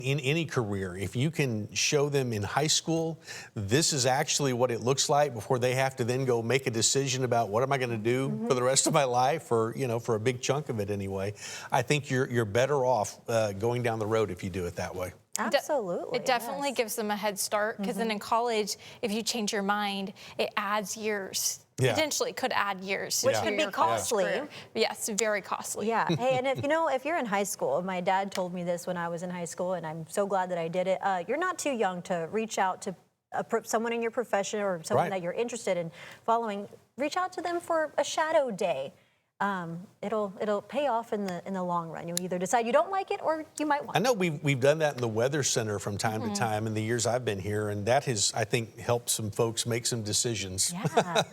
In any career, if you can show them in high school, this is actually what it looks like before they have to then go make a decision about what am I going to do for the rest of my life, or for a big chunk of it anyway. I think you're better off going down the road if you do it that way. Absolutely. It definitely yes. gives them a head start, because then in college, if you change your mind, it adds years. Yeah. Potentially could add years. Which to could be your college costly. career. Yes, very costly. Yeah. Hey, and if you're in high school, my dad told me this when I was in high school, and I'm so glad that I did it. You're not too young to reach out to someone in your profession or someone that you're interested in following. Reach out to them for a shadow day. It'll pay off in the long run. You either decide you don't like it, or you might want. I know we've done that in the Weather Center from time to time in the years I've been here, and that has, I think, helped some folks make some decisions. Yeah.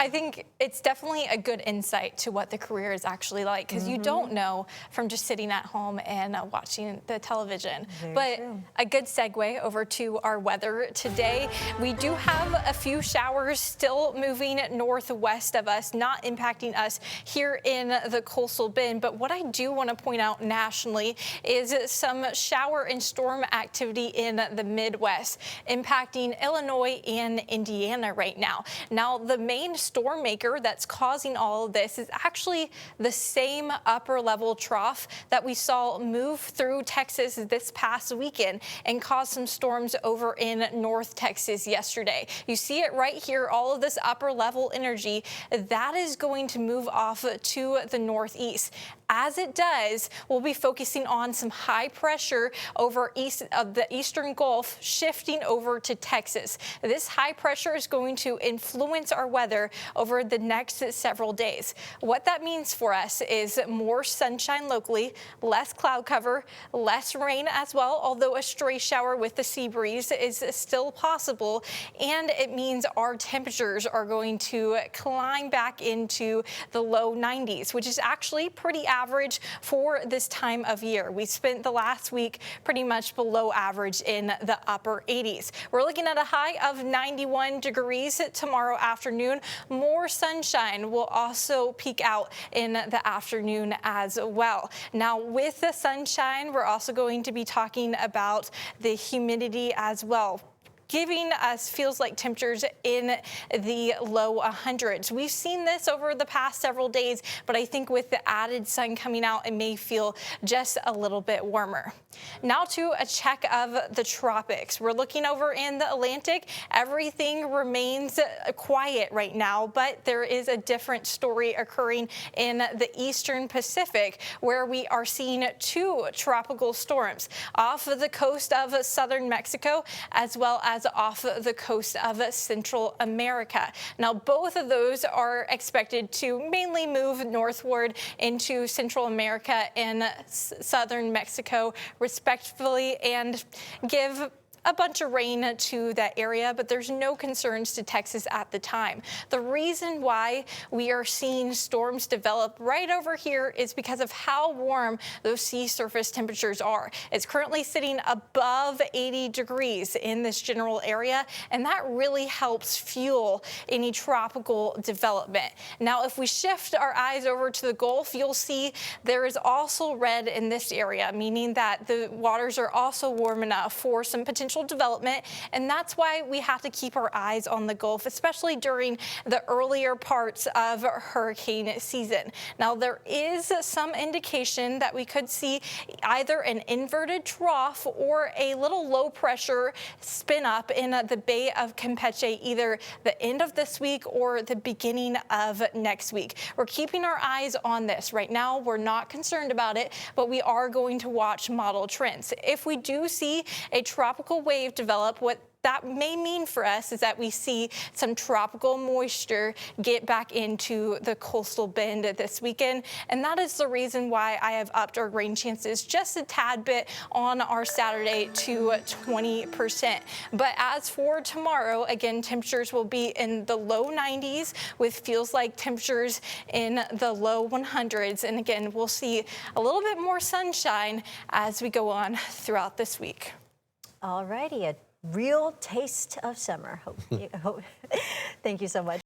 I think it's definitely a good insight to what the career is actually like, because you don't know from just sitting at home and watching the television. Very true. A good segue over to our weather today. We do have a few showers still moving northwest of us, not impacting us here in the coastal bend. But what I do want to point out nationally is some shower and storm activity in the Midwest, impacting Illinois and Indiana right now. Now, the main storm maker that's causing all of this is actually the same upper level trough that we saw move through Texas this past weekend and cause some storms over in North Texas yesterday. You see it right here, all of this upper level energy that is going to move off to the northeast. As it does, we'll be focusing on some high pressure over east of the eastern Gulf, shifting over to Texas. This high pressure is going to influence our weather over the next several days. What that means for us is more sunshine locally, less cloud cover, less rain as well, although a stray shower with the sea breeze is still possible. And it means our temperatures are going to climb back into the low 90s, which is actually pretty average for this time of year. We spent the last week pretty much below average in the upper 80s. We're looking at a high of 91 degrees tomorrow afternoon. More sunshine will also peak out in the afternoon as well. Now, with the sunshine, we're also going to be talking about the humidity as well, giving us feels like temperatures in the low 100s. We've seen this over the past several days, but I think with the added sun coming out, it may feel just a little bit warmer. Now to a check of the tropics. We're looking over in the Atlantic. Everything remains quiet right now, but there is a different story occurring in the eastern Pacific, where we are seeing two tropical storms off of the coast of southern Mexico, as well as off the coast of Central America. Now, both of those are expected to mainly move northward into Central America and southern Mexico, respectively, and give a bunch of rain to that area, but there's no concerns to Texas at the time. The reason why we are seeing storms develop right over here is because of how warm those sea surface temperatures are. It's currently sitting above 80 degrees in this general area, and that really helps fuel any tropical development. Now, if we shift our eyes over to the Gulf, you'll see there is also red in this area, meaning that the waters are also warm enough for some potential development, and that's why we have to keep our eyes on the Gulf, especially during the earlier parts of hurricane season. Now, there is some indication that we could see either an inverted trough or a little low pressure spin up in the Bay of Campeche, either the end of this week or the beginning of next week. We're keeping our eyes on this. Right now, we're not concerned about it, but we are going to watch model trends. If we do see a tropical wave develop, what that may mean for us is that we see some tropical moisture get back into the coastal bend this weekend. And that is the reason why I have upped our rain chances just a tad bit on our Saturday to 20%. But as for tomorrow, again, temperatures will be in the low 90s with feels like temperatures in the low 100s. And again, we'll see a little bit more sunshine as we go on throughout this week. All righty, a real taste of summer. Thank you so much.